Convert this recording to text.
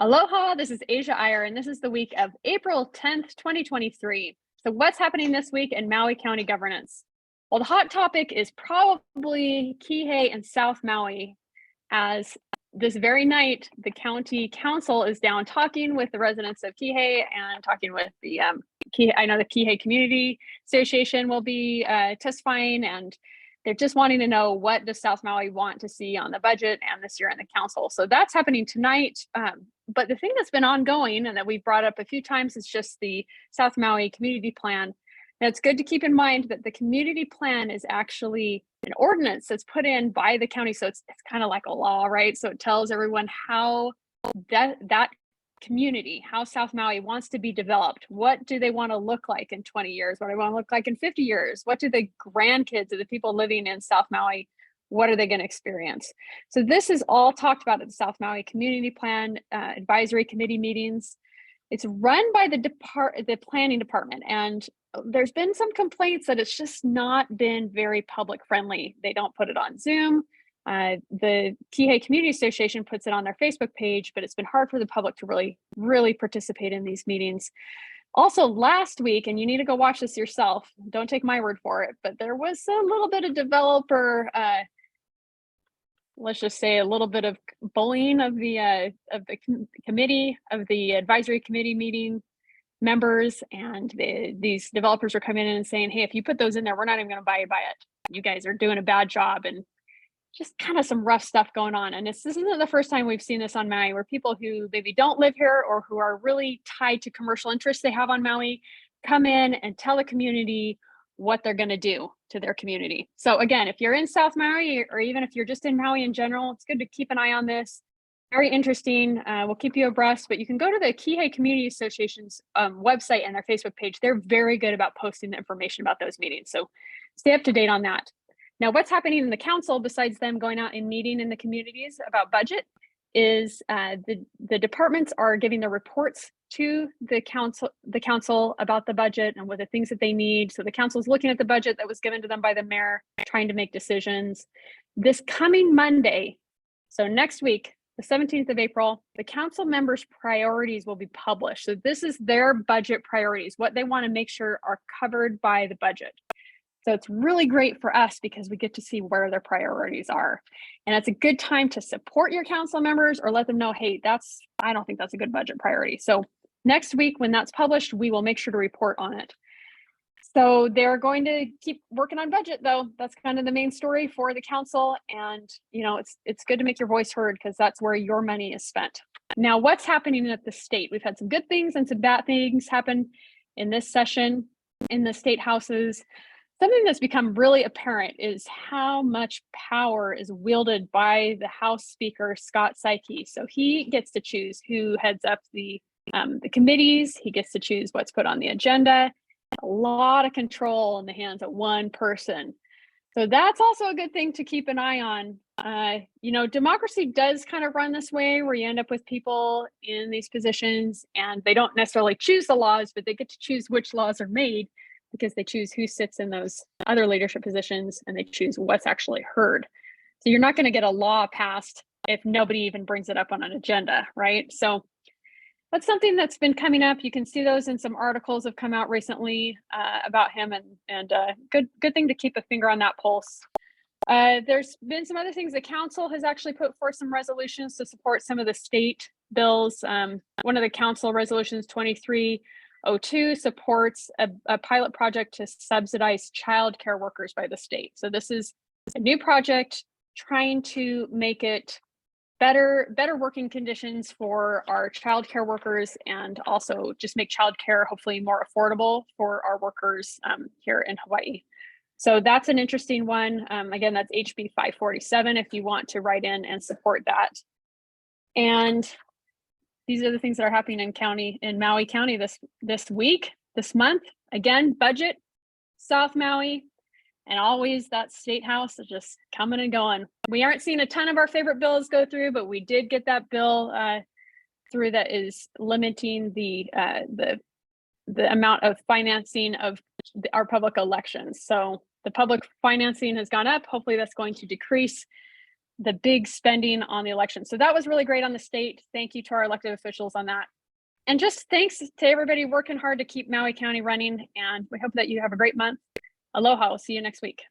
Aloha, this is Asia Iyer, and this is the week of April 10th, 2023. So what's happening this week in Maui County governance? Well, the hot topic is probably Kihei and South Maui, as this very night, the county council is down talking with the residents of Kihei and talking with the Kihei. I know the Kihei Community Association will be testifying, and they're just wanting to know, what does South Maui want to see on the budget and this year in the council. So that's happening tonight. But the thing that's been ongoing and that we've brought up a few times is just the South Maui community plan. Now, it's good to keep in mind that the community plan is actually an ordinance that's put in by the county. So it's kind of like a law, right? So it tells everyone how that community, how South Maui wants to be developed. What do they want to look like in 20 years? What do they want to look like in 50 years? What do the grandkids of the people living in South Maui, what are they going to experience? So this is all talked about at the South Maui Community Plan Advisory Committee meetings. It's run by the planning department, and there's been some complaints that it's just not been very public friendly. They don't put it on Zoom. The Kihei Community Association puts it on their Facebook page, but it's been hard for the public to really participate in these meetings. Also, last week, and you need to go watch this yourself, don't take my word for it, but there was a little bit of developer, let's just say a little bit of bullying of the committee, of the advisory committee meeting members, and these developers are coming in and saying, hey, if you put those in there, we're not even going to buy it. You guys are doing a bad job, and just kind of some rough stuff going on. And this isn't the first time we've seen this on Maui, where people who maybe don't live here or who are really tied to commercial interests they have on Maui come in and tell the community what they're going to do to their community. So again, if you're in South Maui, or even if you're just in Maui in general, it's good to keep an eye on this. Very interesting. We'll keep you abreast, but you can go to the Kihei Community Association's website and their Facebook page. They're very good about posting the information about those meetings. So stay up to date on that. Now, what's happening in the council, besides them going out and meeting in the communities about budget, is the departments are giving their reports to the council about the budget and what the things that they need. So the council is looking at the budget that was given to them by the mayor, trying to make decisions. This coming Monday, so next week, the 17th of April, the council members' priorities will be published. So this is their budget priorities, what they want to make sure are covered by the budget. So it's really great for us because we get to see where their priorities are. And it's a good time to support your council members or let them know, hey, I don't think that's a good budget priority. So next week when that's published, we will make sure to report on it. So they're going to keep working on budget, though. That's kind of the main story for the council. And, it's good to make your voice heard, because that's where your money is spent. Now, what's happening at the state? We've had some good things and some bad things happen in this session in the state houses. Something that's become really apparent is how much power is wielded by the House Speaker, Scott Saiki. So he gets to choose who heads up the committees. He gets to choose what's put on the agenda. A lot of control in the hands of one person. So that's also a good thing to keep an eye on. Democracy does kind of run this way, where you end up with people in these positions and they don't necessarily choose the laws, but they get to choose which laws are made, because they choose who sits in those other leadership positions and they choose what's actually heard. So you're not going to get a law passed if nobody even brings it up on an agenda, right? So that's something that's been coming up. You can see those in some articles have come out recently about him, and good thing to keep a finger on that pulse. There's been some other things. The council has actually put forth some resolutions to support some of the state bills. One of the council resolutions, 2302, supports a pilot project to subsidize childcare workers by the state. So this is a new project trying to make it better working conditions for our childcare workers, and also just make childcare hopefully more affordable for our workers here in Hawaii. So that's an interesting one. Again, that's HB 547 if you want to write in and support that. And these are the things that are happening in Maui County this week, this month. Again, budget, South Maui, and always that state house is just coming and going. We aren't seeing a ton of our favorite bills go through, but we did get that bill through that is limiting the amount of financing of our public elections. So the public financing has gone up. Hopefully that's going to decrease. the big spending on the election. So that was really great on the state. Thank you to our elected officials on that. And just thanks to everybody working hard to keep Maui County running. And we hope that you have a great month. Aloha. We'll see you next week.